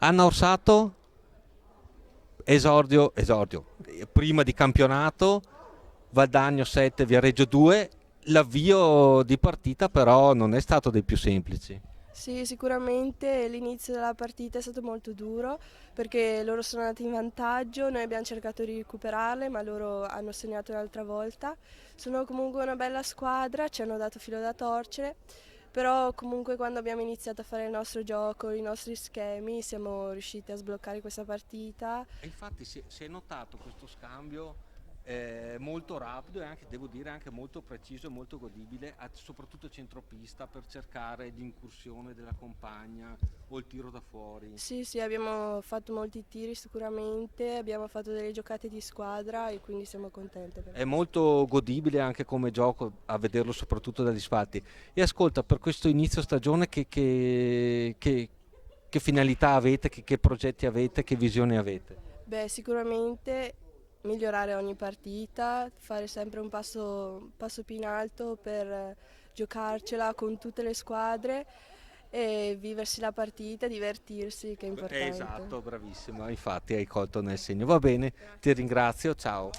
Anna Orsato, esordio, prima di campionato, Valdagno 7, Viareggio 2, l'avvio di partita però non è stato dei più semplici. Sì, sicuramente l'inizio della partita è stato molto duro perché loro sono andati in vantaggio, noi abbiamo cercato di recuperarle, ma loro hanno segnato un'altra volta. Sono comunque una bella squadra, ci hanno dato filo da torcere, però comunque quando abbiamo iniziato a fare il nostro gioco, i nostri schemi, siamo riusciti a sbloccare questa partita. E infatti si è notato questo scambio molto rapido e anche, devo dire, anche molto preciso e molto godibile, soprattutto centropista per cercare l'incursione della compagna o il tiro da fuori. Sì, sì, abbiamo fatto molti tiri sicuramente, abbiamo fatto delle giocate di squadra e quindi siamo contente per È questo. molto godibile anche come gioco a vederlo soprattutto dagli spalti. E ascolta, per questo inizio stagione che finalità avete, che progetti avete, che visioni avete? Beh, sicuramente migliorare ogni partita, fare sempre un passo più in alto per giocarcela con tutte le squadre e viversi la partita, divertirsi, che è importante. Esatto, bravissima, infatti hai colto nel segno. Va bene, ti ringrazio, ciao.